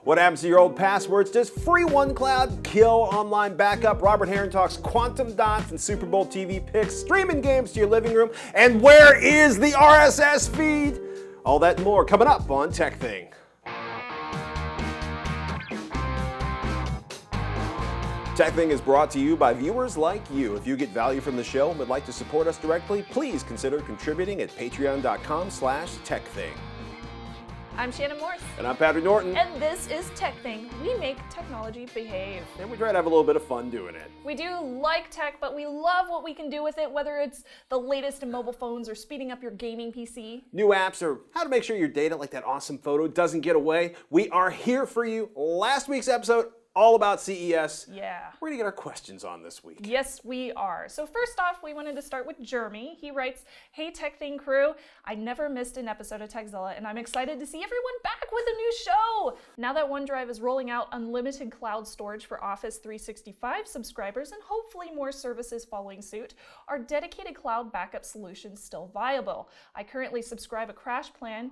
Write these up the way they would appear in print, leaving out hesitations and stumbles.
What happens to your old passwords? Does free OneCloud kill online backup? Robert Heron talks quantum dots and Super Bowl TV picks, streaming games to your living room, and where is the RSS feed? All that and more coming up on TekThing. TekThing is brought to you by viewers like you. If you get value from the show and would like to support us directly, please consider contributing at patreon.com/TekThing. I'm Shannon Morse. And I'm Patrick Norton. And this is TekThing. We make technology behave. And we try to have a little bit of fun doing it. We do like tech, but we love what we can do with it, whether it's the latest in mobile phones or speeding up your gaming PC. New apps or how to make sure your data, like that awesome photo, doesn't get away. We are here for you. Last week's episode, all about CES. Yeah. We're gonna get our questions on this week. Yes, we are. So first off, we wanted to start with Jeremy. He writes, "Hey TekThing crew, I never missed an episode of Tekzilla, and I'm excited to see everyone back with a new show. Now that OneDrive is rolling out unlimited cloud storage for Office 365 subscribers and hopefully more services following suit, are dedicated cloud backup solutions still viable? I currently subscribe to CrashPlan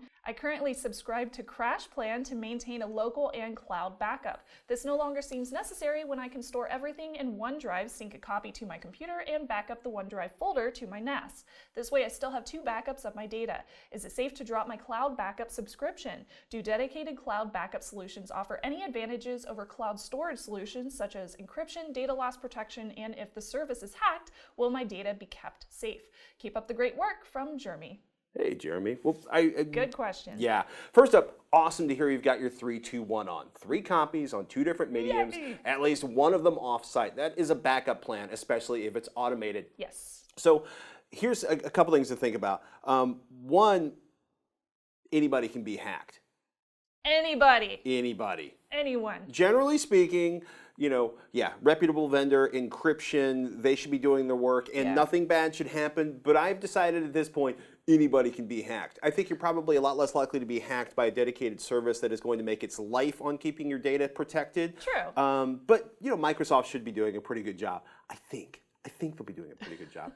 to maintain a local and cloud backup. This no longer seems necessary when I can store everything in OneDrive, sync a copy to my computer, and back up the OneDrive folder to my NAS. This way I still have two backups of my data. Is it safe to drop my cloud backup subscription? Do dedicated cloud backup solutions offer any advantages over cloud storage solutions such as encryption, data loss protection, and if the service is hacked, will my data be kept safe? Keep up the great work," from Jeremy. Hey, Jeremy. Well, Good question. Yeah. First up, awesome to hear you've got your 3-2-1 on. 3 copies on 2 different mediums, Yay. at least one of them off-site. That is a backup plan, especially if it's automated. Yes. So here's a couple things to think about. One, anybody can be hacked. Anybody. Anyone. Generally speaking, reputable vendor, encryption, they should be doing their work, and nothing bad should happen. But I've decided at this point, anybody can be hacked. I think you're probably a lot less likely to be hacked by a dedicated service that is going to make its life on keeping your data protected. True. But Microsoft should be doing a pretty good job, I think. I think they'll be doing a pretty good job.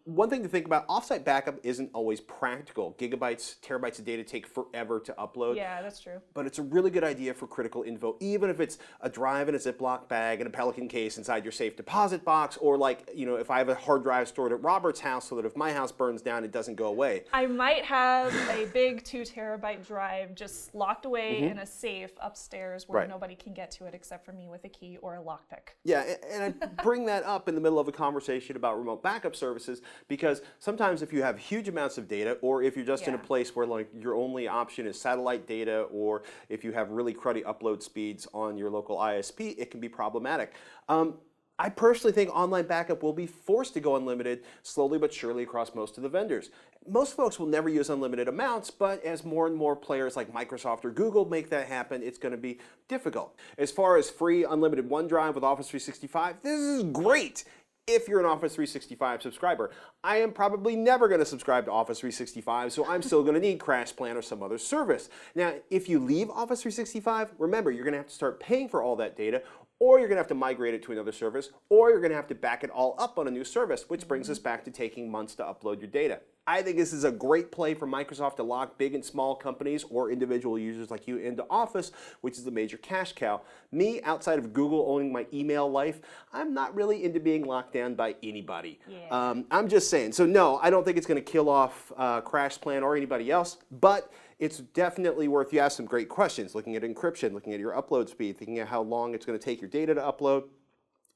One thing to think about, offsite backup isn't always practical. Gigabytes, terabytes of data take forever to upload. Yeah, that's true. But it's a really good idea for critical info, even if it's a drive in a Ziploc bag and a Pelican case inside your safe deposit box, or if I have a hard drive stored at Robert's house so that if my house burns down, it doesn't go away. I might have a big 2 terabyte drive just locked away in a safe upstairs where nobody can get to it except for me with a key or a lockpick. Yeah, and I bring that up in the middle of a conversation about remote backup services because sometimes if you have huge amounts of data, or if you're just in a place where your only option is satellite data, or if you have really cruddy upload speeds on your local ISP, it can be problematic. I personally think online backup will be forced to go unlimited slowly but surely across most of the vendors. Most folks will never use unlimited amounts, but as more and more players like Microsoft or Google make that happen, it's going to be difficult. As far as free unlimited OneDrive with Office 365, this is great if you're an Office 365 subscriber. I am probably never going to subscribe to Office 365, so I'm still going to need CrashPlan or some other service. Now, if you leave Office 365, remember, you're going to have to start paying for all that data, or you're going to have to migrate it to another service, or you're going to have to back it all up on a new service, which brings us back to taking months to upload your data. I think this is a great play for Microsoft to lock big and small companies or individual users like you into Office, which is the major cash cow. Me, outside of Google owning my email life, I'm not really into being locked down by anybody. Yeah. I'm just saying. So no, I don't think it's going to kill off CrashPlan or anybody else, but it's definitely worth, you ask some great questions, looking at encryption, looking at your upload speed, thinking of how long it's going to take your data to upload.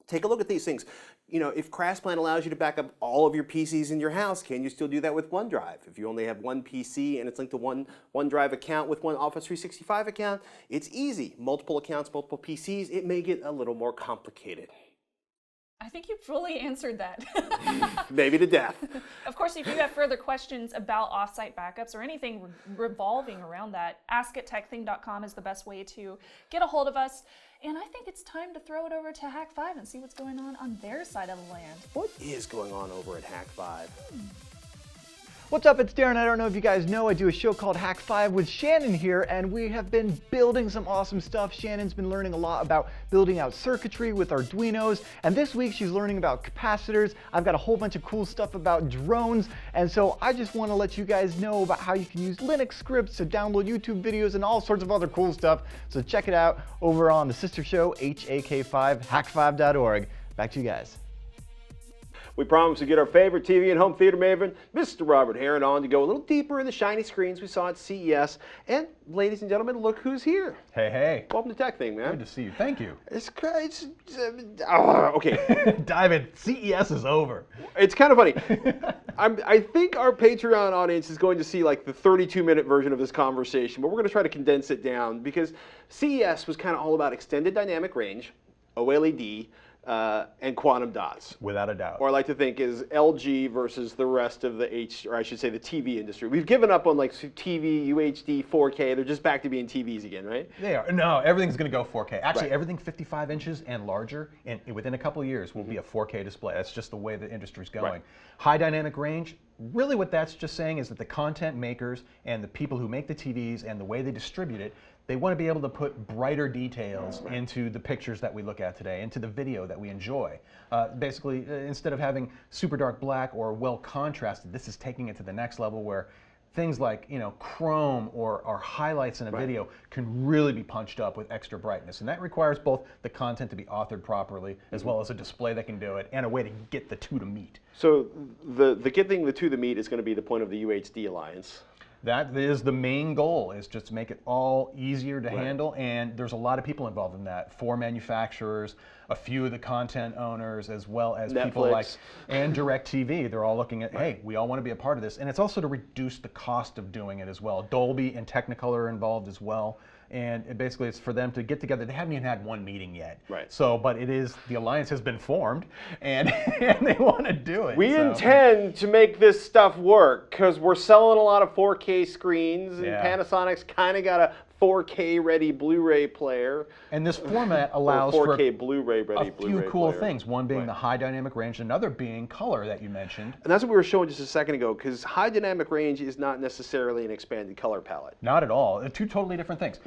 Take a look at these things. If CrashPlan allows you to back up all of your PCs in your house, can you still do that with OneDrive? If you only have one PC and it's linked to one OneDrive account with one Office 365 account, it's easy. Multiple accounts, multiple PCs, it may get a little more complicated. I think you fully answered that. Maybe to death. Of course, if you have further questions about offsite backups or anything revolving around that, ask@tekthing.com is the best way to get a hold of us. And I think it's time to throw it over to Hack5 and see what's going on their side of the land. What is going on over at Hack5? What's up, it's Darren. I don't know if you guys know, I do a show called Hack 5 with Shannon here, and we have been building some awesome stuff. Shannon's been learning a lot about building out circuitry with Arduinos, and this week she's learning about capacitors. I've got a whole bunch of cool stuff about drones, and so I just want to let you guys know about how you can use Linux scripts to download YouTube videos and all sorts of other cool stuff. So check it out over on the sister show, HAK5, hack5.org. Back to you guys. We promised to get our favorite TV and home theater maven, Mr. Robert Heron, on to go a little deeper in the shiny screens we saw at CES. And ladies and gentlemen, look who's here. Hey, hey. Welcome to TekThing, man. Good to see you. Thank you. Okay. Dive in. CES is over. It's kind of funny. I think our Patreon audience is going to see like the 32-minute version of this conversation, but we're going to try to condense it down because CES was kind of all about extended dynamic range, OLED, and quantum dots. Without a doubt. Or I like to think is LG versus the rest of the the TV industry. We've given up on like TV, UHD, 4K. They're just back to being TVs again, right? They are. No, everything's going to go 4K. Actually, Right. everything 55 inches and larger, and within a couple of years, will be a 4K display. That's just the way the industry's going. Right. High dynamic range, really what that's just saying is that the content makers and the people who make the TVs and the way they distribute it, they want to be able to put brighter details into the pictures that we look at today, into the video that we enjoy. Basically, instead of having super dark black or well contrasted, this is taking it to the next level where things like chrome or highlights in a video can really be punched up with extra brightness. And that requires both the content to be authored properly, as well as a display that can do it, and a way to get the two to meet. So the getting the two to meet is going to be the point of the UHD alliance. That is the main goal, is just to make it all easier to handle, and there's a lot of people involved in that. 4 manufacturers, a few of the content owners, as well as Netflix. people like, and DirecTV. They're all looking at, hey, we all want to be a part of this. And it's also to reduce the cost of doing it as well. Dolby and Technicolor are involved as well. And basically it's for them to get together. They haven't even had one meeting yet. Right. So, but the alliance has been formed, and, and they want to do it. We intend to make this stuff work because we're selling a lot of 4K screens, and Panasonic's kind of got a 4K ready Blu-ray player. And this format allows 4K Blu-ray ready a Blu-ray few cool player. things. One being the high dynamic range, another being color that you mentioned. And that's what we were showing just a second ago, because high dynamic range is not necessarily an expanded color palette. Not at all. Two totally different things.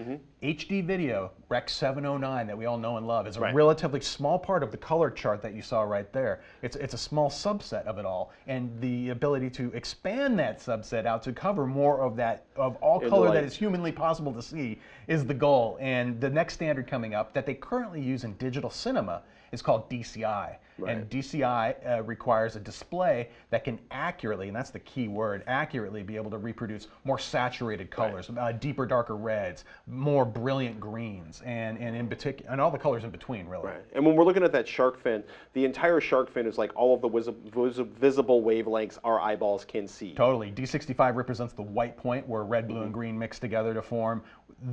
HD video, Rec 709 that we all know and love, is a relatively small part of the color chart that you saw right there. It's a small subset of it all, and the ability to expand that subset out to cover more of that, of all color that is humanly possible to see, is the goal. And the next standard coming up that they currently use in digital cinema is called DCI. And DCI requires a display that can accurately, and that's the key word, accurately be able to reproduce more saturated colors, deeper, darker reds, more brilliant greens, and in particular, and all the colors in between, really. Right. And when we're looking at that shark fin, the entire shark fin is like all of the visible wavelengths our eyeballs can see. Totally. D65 represents the white point where red, blue, and green mix together to form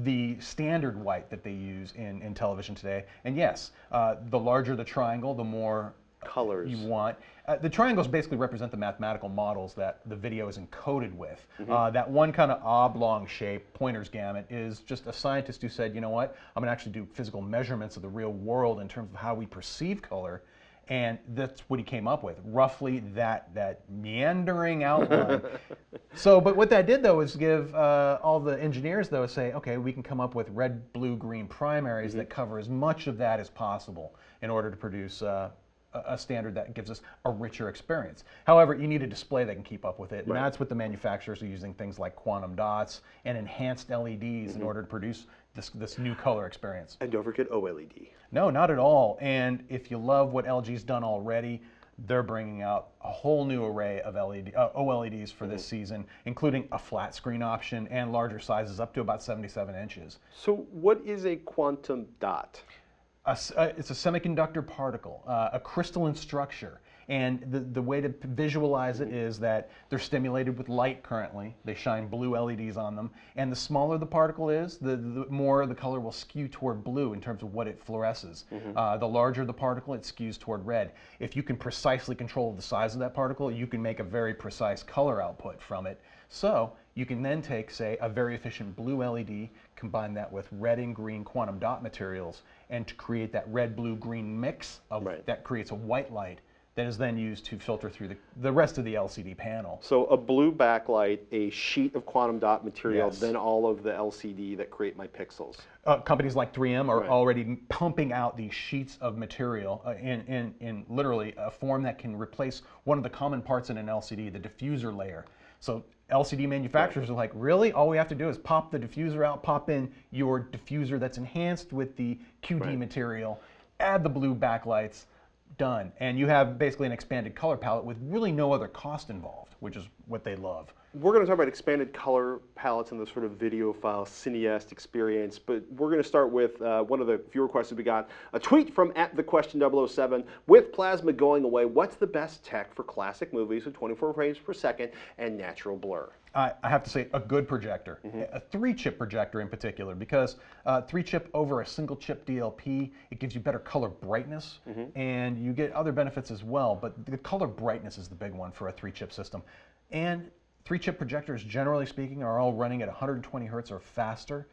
the standard white that they use in television today. And yes, the larger the triangle, the more colors you want. The triangles basically represent the mathematical models that the video is encoded with. That one kind of oblong shape, Pointer's gamut, is just a scientist who said, you know what, I'm going to actually do physical measurements of the real world in terms of how we perceive color. And that's what he came up with, roughly that meandering outline. So, but what that did, though, is give all the engineers, though, say, okay, we can come up with red, blue, green primaries that cover as much of that as possible in order to produce a standard that gives us a richer experience. However, you need a display that can keep up with it, and that's what the manufacturers are using, things like quantum dots and enhanced LEDs in order to produce this new color experience. And don't forget OLED. No, not at all. And if you love what LG's done already, they're bringing out a whole new array of OLEDs for this season, including a flat screen option and larger sizes up to about 77 inches. So what is a quantum dot? It's a semiconductor particle, a crystalline structure. And the way to visualize it is that they're stimulated with light currently. They shine blue LEDs on them. And the smaller the particle is, the more the color will skew toward blue in terms of what it fluoresces. The larger the particle, it skews toward red. If you can precisely control the size of that particle, you can make a very precise color output from it. So you can then take, say, a very efficient blue LED, combine that with red and green quantum dot materials, and to create that red, blue, green mix that creates a white light that is then used to filter through the rest of the LCD panel. So a blue backlight, a sheet of quantum dot material, Yes. then all of the LCD that create my pixels. Companies like 3M are Right. already pumping out these sheets of material in literally a form that can replace one of the common parts in an LCD, the diffuser layer. So LCD manufacturers are like, really? All we have to do is pop the diffuser out, pop in your diffuser that's enhanced with the QD material, add the blue backlights, done. And you have basically an expanded color palette with really no other cost involved, which is what they love. We're going to talk about expanded color palettes and the sort of video file cineast experience, but we're going to start with one of the viewer questions we got. A tweet from @thequestion007, with plasma going away, what's the best tech for classic movies with 24 frames per second and natural blur? I have to say, a good projector, a 3-chip projector in particular, because 3-chip over a single chip DLP, it gives you better color brightness, and you get other benefits as well, but the color brightness is the big one for a 3-chip system. And 3-chip projectors, generally speaking, are all running at 120 hertz or faster,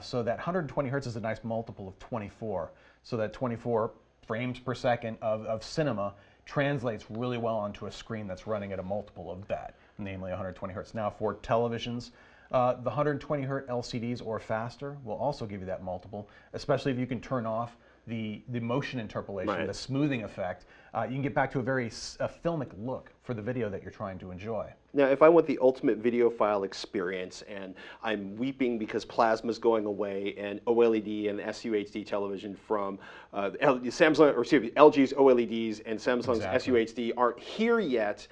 so that 120 hertz is a nice multiple of 24, so that 24 frames per second of cinema translates really well onto a screen that's running at a multiple of that, namely 120 hertz. Now for televisions, the 120 hertz LCDs or faster will also give you that multiple, especially if you can turn off the motion interpolation, the smoothing effect. You can get back to a very filmic look for the video that you're trying to enjoy. Now, if I want the ultimate video file experience and I'm weeping because plasma's going away and OLED and SUHD television from Samsung, or excuse me, LG's OLEDs and Samsung's SUHD aren't here yet,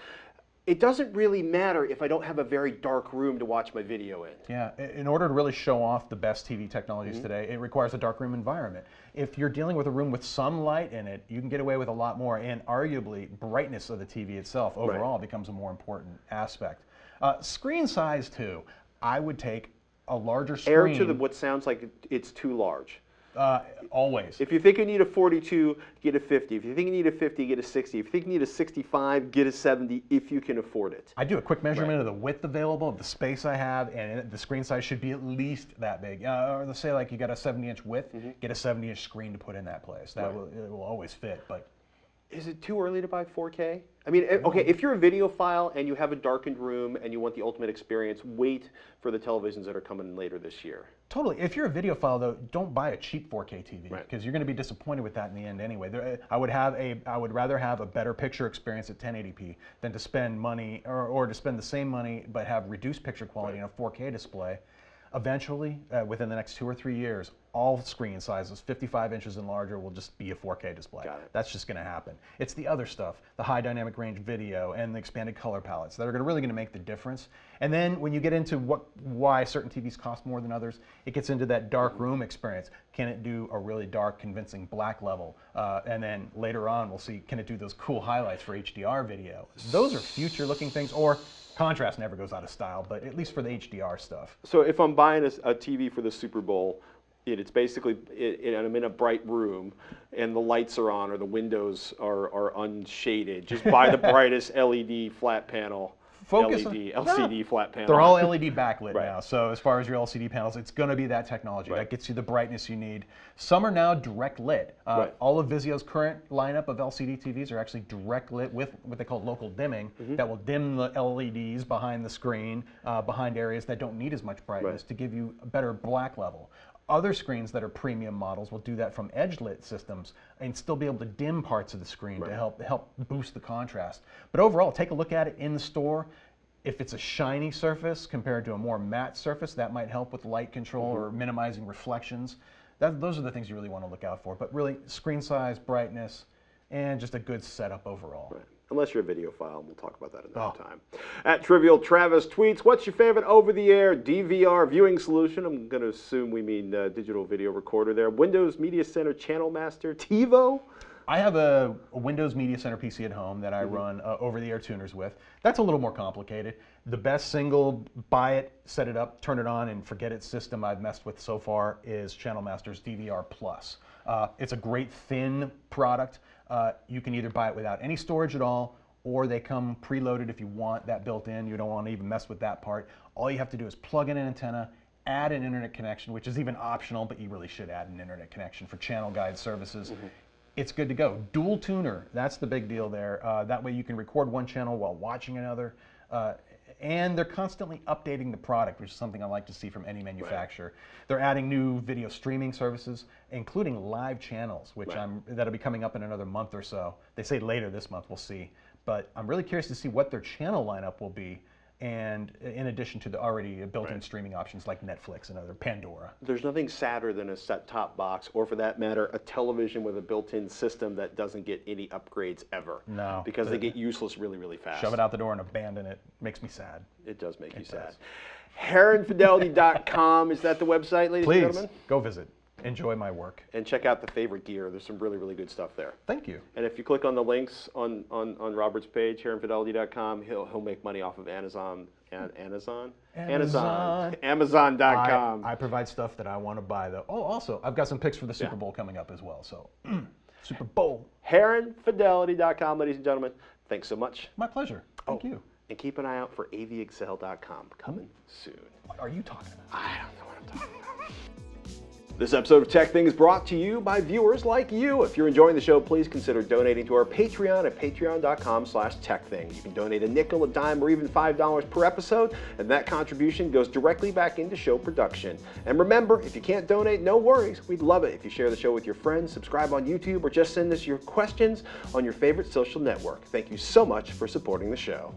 it doesn't really matter if I don't have a very dark room to watch my video in. Yeah, in order to really show off the best TV technologies today, it requires a darkroom environment. If you're dealing with a room with some light in it, you can get away with a lot more, and arguably brightness of the TV itself overall becomes a more important aspect. Screen size too, I would take a larger screen. Err to what sounds like it's too large. Always. If you think you need a 42, get a 50. If you think you need a 50, get a 60. If you think you need a 65, get a 70 if you can afford it. I do a quick measurement of the width available, of the space I have, and the screen size should be at least that big. Or let's say like you got a 70-inch width, get a 70-inch screen to put in that place. It will always fit. But is it too early to buy 4K? I mean, okay, if you're a video file and you have a darkened room and you want the ultimate experience, wait for the televisions that are coming later this year. Totally. If you're a video file, though, don't buy a cheap 4K TV because you're going to be disappointed with that in the end anyway. I would rather have a better picture experience at 1080p than to spend money or to spend the same money but have reduced picture quality in a 4K display. Eventually, within the next 2 or 3 years, all screen sizes, 55 inches and larger, will just be a 4K display. Got it. That's just going to happen. It's the other stuff, the high dynamic range video and the expanded color palettes that are really going to make the difference. And then when you get into why certain TVs cost more than others, it gets into that dark room experience. Can it do a really dark, convincing black level? And then later on, we'll see, can it do those cool highlights for HDR video? Those are future-looking things, or contrast never goes out of style, but at least for the HDR stuff. So if I'm buying a TV for the Super Bowl, it's basically, and I'm in a bright room, and the lights are on or the windows are unshaded, just buy the brightest LED flat panel. LCD flat panel. They're all LED backlit now, so as far as your LCD panels, it's going to be that technology. That gets you the brightness you need. Some are now direct lit. All of Vizio's current lineup of LCD TVs are actually direct lit with what they call local dimming that will dim the LEDs behind the screen, behind areas that don't need as much brightness to give you a better black level. Other screens that are premium models will do that from edge-lit systems and still be able to dim parts of the screen to help boost the contrast. But overall, take a look at it in the store. If it's a shiny surface compared to a more matte surface, that might help with light control or minimizing reflections. Those are the things you really want to look out for. But really, screen size, brightness, and just a good setup overall. Unless you're a video file, and we'll talk about that another time. At Trivial Travis tweets, what's your favorite over-the-air DVR viewing solution? I'm going to assume we mean digital video recorder there. Windows Media Center Channel Master, TiVo? I have a Windows Media Center PC at home that I run over-the-air tuners with. That's a little more complicated. The best single buy it, set it up, turn it on, and forget it system I've messed with so far is Channel Master's DVR Plus. It's a great thin product. You can either buy it without any storage at all, or they come preloaded if you want that built in. You don't want to even mess with that part. All you have to do is plug in an antenna, add an internet connection, which is even optional, but you really should add an internet connection for channel guide services. it's good to go. Dual tuner, that's the big deal there. That way you can record one channel while watching another. And they're constantly updating the product, which is something I like to see from any manufacturer. Right. They're adding new video streaming services, including live channels, which that'll be coming up in another month or so. They say later this month, we'll see. But I'm really curious to see what their channel lineup will be, and in addition to the already built-in streaming options like Netflix and other Pandora. There's nothing sadder than a set-top box, or for that matter, a television with a built-in system that doesn't get any upgrades ever. No. Because they get useless really, really fast. Shove it out the door and abandon it. Makes me sad. It does make you sad. HeronFidelity.com, is that the website, ladies and gentlemen? Please, go visit. Enjoy my work. And check out the favorite gear. There's some really, really good stuff there. Thank you. And if you click on the links on Robert's page, HeronFidelity.com, he'll make money off of Amazon. Amazon.com. I provide stuff that I want to buy, though. Oh, also, I've got some picks for the Super Bowl coming up as well. So, Super Bowl. HeronFidelity.com, ladies and gentlemen. Thanks so much. My pleasure. Thank you. And keep an eye out for avexcel.com coming soon. What are you talking about? I don't know what I'm talking about. This episode of TekThing is brought to you by viewers like you. If you're enjoying the show, please consider donating to our Patreon at patreon.com/TekThing. You can donate a nickel, a dime, or even $5 per episode, and that contribution goes directly back into show production. And remember, if you can't donate, no worries. We'd love it if you share the show with your friends, subscribe on YouTube, or just send us your questions on your favorite social network. Thank you so much for supporting the show.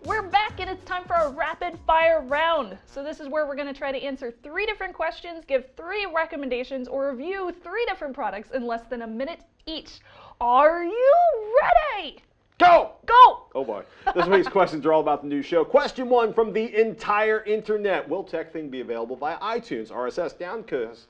We're back and it's time for a rapid fire round. So this is where we're going to try to answer 3 different questions, give 3 recommendations, or review 3 different products in less than a minute each. Are you ready? Go! Go! Oh boy. This week's questions are all about the new show. Question 1 from the entire internet. Will TekThing be available via iTunes, RSS, Downcast,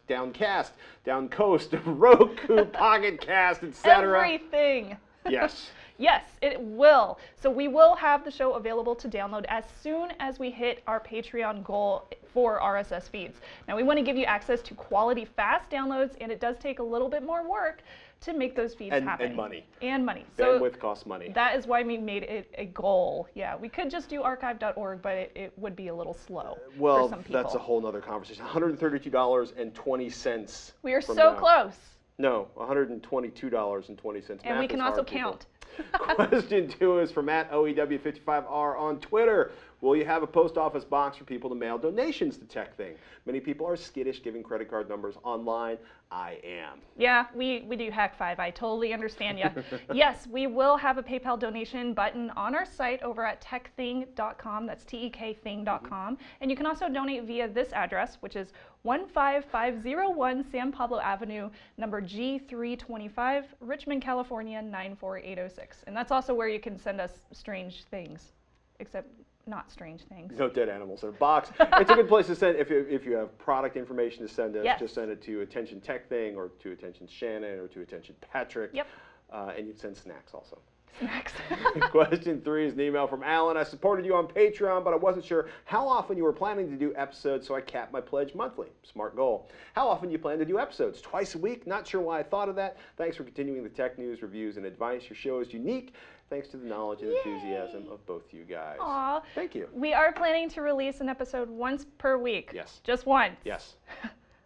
Downcoast, Roku, Pocket Cast, etc.? Everything. Yes. Yes, it will. So we will have the show available to download as soon as we hit our Patreon goal for RSS feeds. Now we want to give you access to quality fast downloads, and it does take a little bit more work to make those feeds happen. And money. And money. Bandwidth costs money. That is why we made it a goal. Yeah, we could just do archive.org, but it would be a little slow for some people. That's a whole nother conversation. $132.20. We are so close. No, $122.20. And we can also count. Question 2 is from @OEW55R on Twitter. Will you have a post office box for people to mail donations to TekThing? Many people are skittish giving credit card numbers online. I am. Yeah, we do Hack 5. I totally understand you. Yes, we will have a PayPal donation button on our site over at tekthing.com. That's TekThing.com. And you can also donate via this address, which is 15501 San Pablo Avenue, number G325, Richmond, California, 94806. And that's also where you can send us strange things, except not strange things. No dead animals in a box. It's a good place to send if you have product information to send us. Yes. Just send it to Attention TekThing or to Attention Shannon or to Attention Patrick. Yep. And you can send snacks also. Snacks. Question 3 is an email from Alan. I supported you on Patreon, but I wasn't sure how often you were planning to do episodes, so I capped my pledge monthly. Smart goal. How often do you plan to do episodes? Twice a week? Not sure why I thought of that. Thanks for continuing the tech news, reviews, and advice. Your show is unique. Thanks to the knowledge and enthusiasm of both you guys. Aw. Thank you. We are planning to release an episode once per week. Yes. Just once. Yes.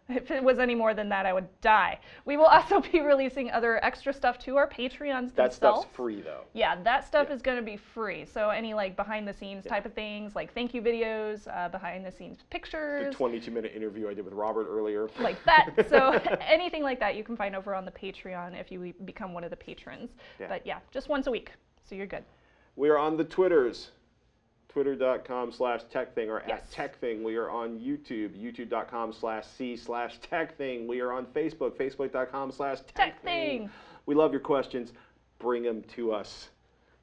If it was any more than that, I would die. We will also be releasing other extra stuff to our Patreons That themselves. stuff's free, though. Yeah, that stuff is going to be free. So any like behind the scenes type of things, like thank you videos, behind the scenes pictures. The 22-minute interview I did with Robert earlier. Like that. So anything like that you can find over on the Patreon if you become one of the patrons. Yeah. But yeah, just once a week. So you're good. We are on the Twitters. Twitter.com/TekThing or Yes. @TekThing. We are on YouTube. YouTube.com/C/TekThing. We are on Facebook. Facebook.com/TekThing. TekThing. We love your questions. Bring them to us,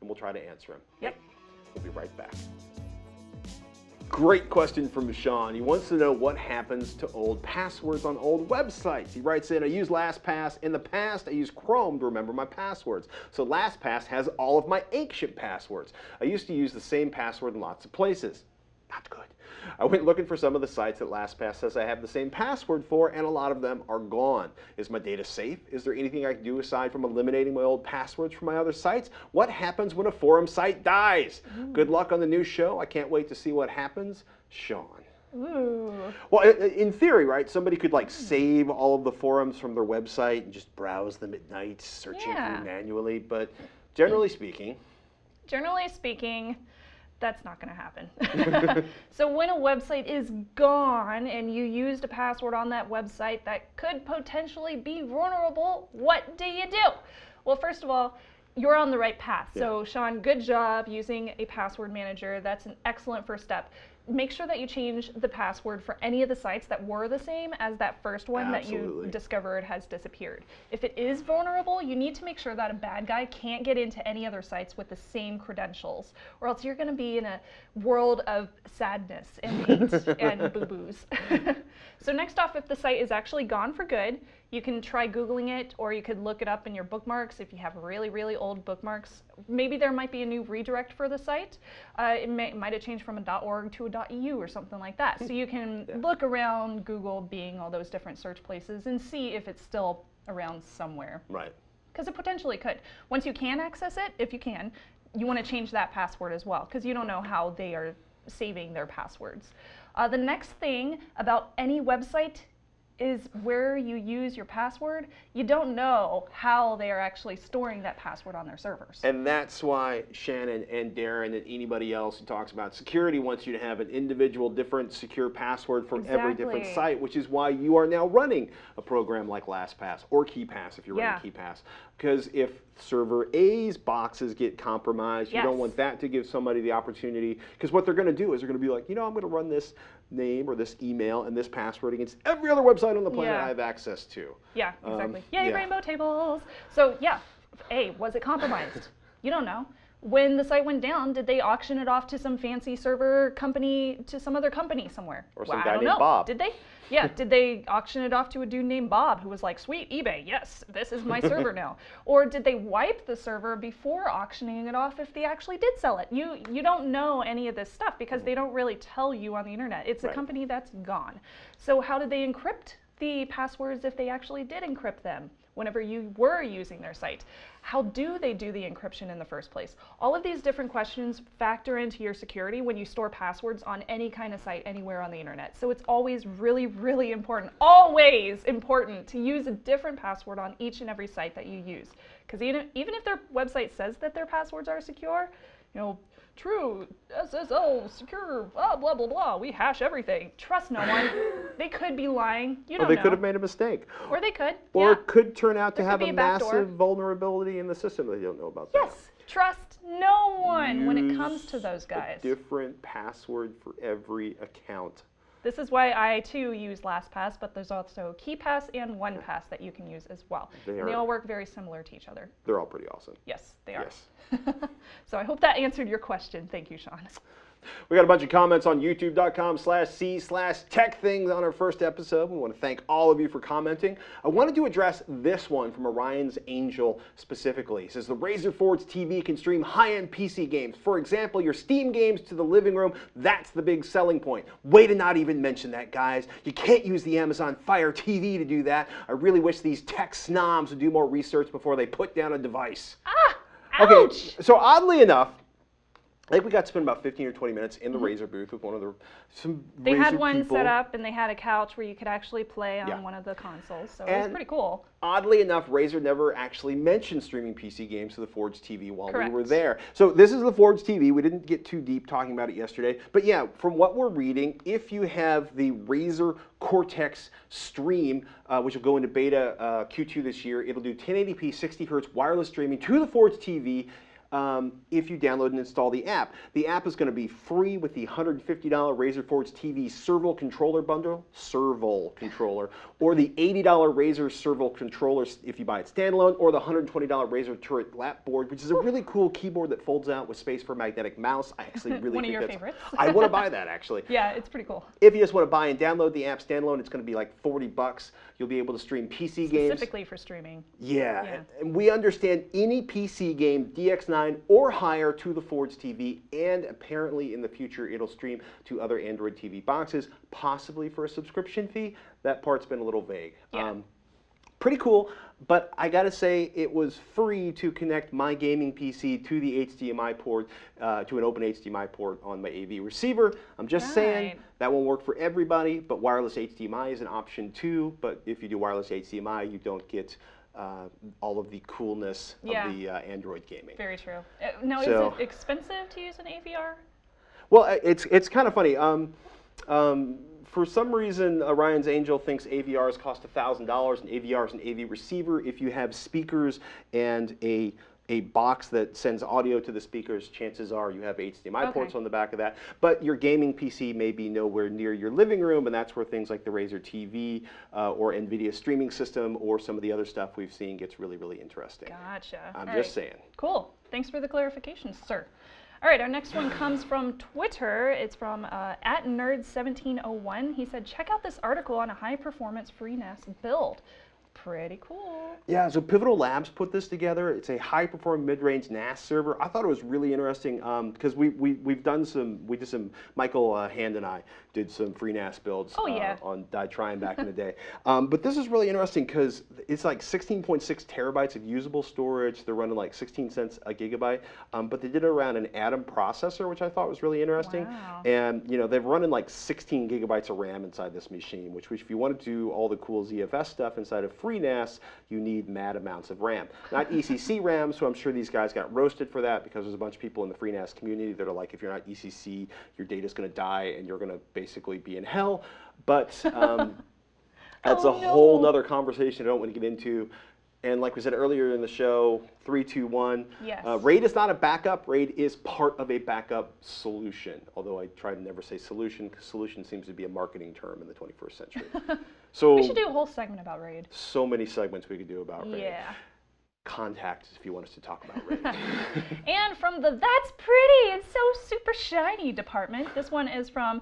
and we'll try to answer them. Yep. We'll be right back. Great question from Sean. He wants to know what happens to old passwords on old websites. He writes in, I use Lastpass. In the past, I used Chrome to remember my passwords. So Lastpass has all of my ancient passwords. I used to use the same password in lots of places. Not good. I went looking for some of the sites that Lastpass says I have the same password for, and a lot of them are gone. Is my data safe? Is there anything I can do aside from eliminating my old passwords from my other sites? What happens when a forum site dies? Good luck on the new show. I can't wait to see what happens. Sean. Ooh. Well, in theory, right, somebody could like save all of the forums from their website and just browse them at night, searching through manually. But generally speaking, that's not going to happen. So when a website is gone and you used a password on that website that could potentially be vulnerable, what do you do? Well, first of all, you're on the right path. So Sean, good job using a password manager. That's an excellent first step. Make sure that you change the password for any of the sites that were the same as that first one that you discovered has disappeared. If it is vulnerable, you need to make sure that a bad guy can't get into any other sites with the same credentials, or else you're going to be in a world of sadness and hate and boo-boos. So next off, if the site is actually gone for good, you can try Googling it, or you could look it up in your bookmarks if you have really, really old bookmarks. Maybe there might be a new redirect for the site. It might have changed from a .org to a .eu or something like that. So you can look around Google, Bing, all those different search places, and see if it's still around somewhere. Right. Because it potentially could. Once you can access it, if you can, you want to change that password as well, because you don't know how they are saving their passwords. The next thing about any website is where you use your password. You don't know how they are actually storing that password on their servers. And that's why Shannon and Darren and anybody else who talks about security wants you to have an individual, different, secure password for every different site, which is why you are now running a program like Lastpass or KeyPass if you're running KeyPass. Because if server A's boxes get compromised, you don't want that to give somebody the opportunity. Because what they're going to do is they're going to be like, you know, I'm going to run this name or this email and this password against every other website on the planet I have access to. Yeah, exactly. Yay, rainbow tables. So yeah, A, was it compromised? You don't know. When the site went down, did they auction it off to some fancy server company, to some other company somewhere? Or some guy named Bob. Did they? Yeah, did they auction it off to a dude named Bob who was like, sweet, eBay, yes, this is my server now? Or did they wipe the server before auctioning it off if they actually did sell it? You don't know any of this stuff because they don't really tell you on the internet. It's a company that's gone. So how did they encrypt the passwords if they actually did encrypt them whenever you were using their site? How do they do the encryption in the first place? All of these different questions factor into your security when you store passwords on any kind of site anywhere on the internet. So it's always really, really important, always important to use a different password on each and every site that you use. Because even if their website says that their passwords are secure, you know, true, SSL, secure, blah, blah, blah, blah, we hash everything. Trust no one. They could be lying. You don't know. Or they could have made a mistake. Or they could. Or it could turn out to have be a backdoor. massive vulnerability in the system that you don't know about. Yes. Trust no one when it comes to those guys. A different password for every account. This is why I too use Lastpass, but there's also KeyPass and OnePass that you can use as well. They all work very similar to each other. They're all pretty awesome. Yes, they are. Yes. So I hope that answered your question. Thank you, Sean. We got a bunch of comments on youtube.com/c/TekThing on our first episode. We want to thank all of you for commenting. I wanted to address this one from Orions Angel specifically. He says, the Razer Forge TV can stream high-end PC games. For example, your Steam games to the living room. That's the big selling point. Way to not even mention that, guys. You can't use the Amazon Fire TV to do that. I really wish these tech snobs would do more research before they put down a device. Ouch! Okay, so oddly enough, I think we got to spend about 15 or 20 minutes in the Razer booth with some They Razer had one people. set up, and they had a couch where you could actually play on one of the consoles, so it was pretty cool. Oddly enough, Razer never actually mentioned streaming PC games to the Forge TV while we were there. So this is the Forge TV. We didn't get too deep talking about it yesterday. But yeah, from what we're reading, if you have the Razer Cortex Stream, which will go into beta Q2 this year, it'll do 1080p 60 Hz wireless streaming to the Forge TV. If you download and install the app. The app is going to be free with the $150 Razer Forge TV Serval Controller Bundle, or the $80 Razer Serval Controller if you buy it standalone, or the $120 Razer Turret Lap Board, which is a really cool keyboard that folds out with space for a magnetic mouse. I actually really One of think your that's... favorites. I want to buy that, actually. Yeah, it's pretty cool. If you just want to buy and download the app standalone, it's going to be like $40. You'll be able to stream PC games. Specifically for streaming. Yeah, and we understand any PC game, DX9 or higher, to the Forge TV, and apparently in the future it'll stream to other Android TV boxes, possibly for a subscription fee. That part's been a little vague. Yeah. Pretty cool. but I gotta say it was free to connect my gaming PC to the HDMI port, to an open HDMI port on my AV receiver. I'm just saying that won't work for everybody, but wireless HDMI is an option too. But if you do wireless HDMI, you don't get all of the coolness of the Android gaming. Very true. Now, is it expensive to use an AVR? Well, it's kind of funny. For some reason, Orions Angel thinks AVRs cost $1,000. An AVR is an AV receiver. If you have speakers and a box that sends audio to the speakers, chances are you have HDMI ports on the back of that. But your gaming PC may be nowhere near your living room, and that's where things like the Razer TV or NVIDIA streaming system or some of the other stuff we've seen gets really, really interesting. Gotcha. I'm just saying. Cool. Thanks for the clarification, sir. All right, our next one comes from Twitter. It's from @nerd1701. He said, check out this article on a high-performance FreeNAS build. Pretty cool. Yeah, so Pivotal Labs put this together. It's a high-performing mid-range NAS server. I thought it was really interesting because we've done some, Michael Hand and I did some FreeNAS builds on Trying back in the day. But this is really interesting because it's like 16.6 terabytes of usable storage. They're running like 16 cents a gigabyte, but they did it around an Atom processor, which I thought was really interesting. Wow. And they're running like 16 gigabytes of RAM inside this machine, which if you want to do all the cool ZFS stuff inside of FreeNAS, you need mad amounts of RAM. Not ECC RAM, so I'm sure these guys got roasted for that because there's a bunch of people in the FreeNAS community that are like, if you're not ECC, your data's going to die and you're going to basically be in hell. But that's a whole nother conversation I don't want to get into. And like we said earlier in the show, 3, 2, 1. Yes. RAID is not a backup. RAID is part of a backup solution. Although I try to never say solution because solution seems to be a marketing term in the 21st century. So we should do a whole segment about RAID. So many segments we could do about RAID. Yeah. Contact us if you want us to talk about RAID. And from the That's Pretty and So Super Shiny department, this one is from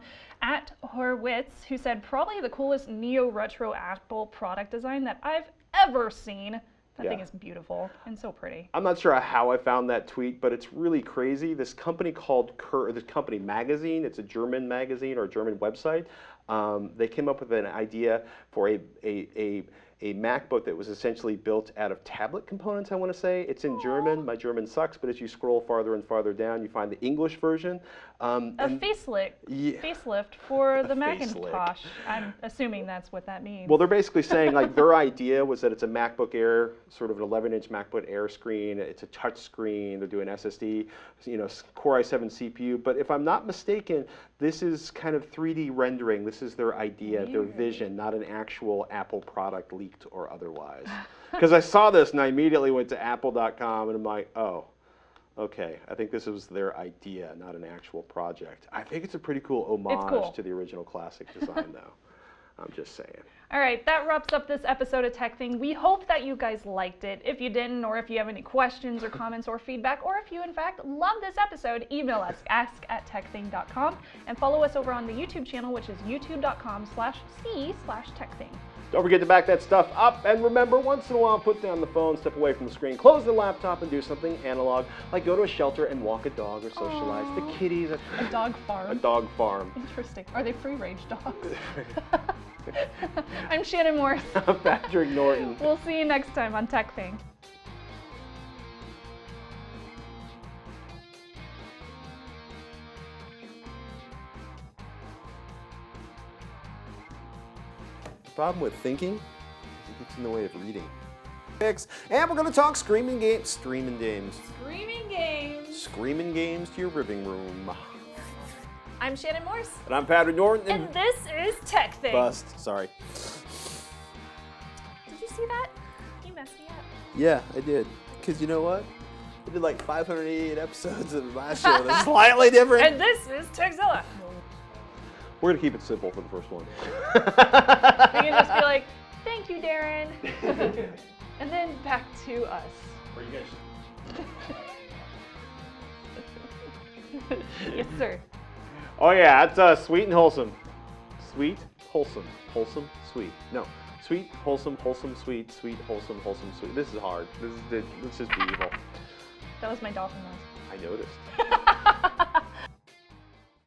@Horwitz, who said, probably the coolest neo-retro Apple product design that I've ever seen. That thing is beautiful and so pretty. I'm not sure how I found that tweet, but it's really crazy. This company called this company Magazine, it's a German magazine or a German website. They came up with an idea for a MacBook that was essentially built out of tablet components, I want to say. It's in German. My German sucks, but as you scroll farther and farther down, you find the English version. Facelift for the Macintosh. I'm assuming that's what that means. Well, they're basically saying like their idea was that it's a MacBook Air, sort of an 11-inch MacBook Air screen. It's a touch screen. They're doing SSD, Core i7 CPU. But if I'm not mistaken, this is kind of 3D rendering. This is their idea, their vision, not an actual Apple product leaked or otherwise. Because I saw this and I immediately went to apple.com and I'm like, oh, okay, I think this was their idea, not an actual project. I think it's a pretty cool homage to the original classic design, though. I'm just saying. All right, that wraps up this episode of TekThing. We hope that you guys liked it. If you didn't, or if you have any questions or comments or feedback, or if you, in fact, love this episode, email us, ask@tekthing.com, and follow us over on the YouTube channel, which is youtube.com/c/tekthing. Don't forget to back that stuff up, and remember, once in a while, put down the phone, step away from the screen, close the laptop, and do something analog, like go to a shelter and walk a dog or socialize the kitties. A dog farm. A dog farm. Interesting. Are they free-range dogs? I'm Shannon Morse. I'm Patrick Norton. We'll see you next time on TekThing. Problem with thinking is it gets in the way of reading. And we're going to talk streaming games to your living room. I'm Shannon Morse. And I'm Patrick Norton. And this is TekThing. Bust. Sorry. Did you see that? You messed me up. Yeah, I did. Because you know what? I did like 588 episodes of the last show that's slightly different. And this is Tekzilla. We're going to keep it simple for the first one. We can just be like, thank you, Darren. And then back to us. Are you guys? Yes, sir. Oh, yeah, that's sweet and wholesome. Sweet, wholesome. Wholesome, sweet. No. Sweet, wholesome, sweet, sweet, wholesome, sweet. This is hard. Let's just be evil. That was my dolphin noise. I noticed.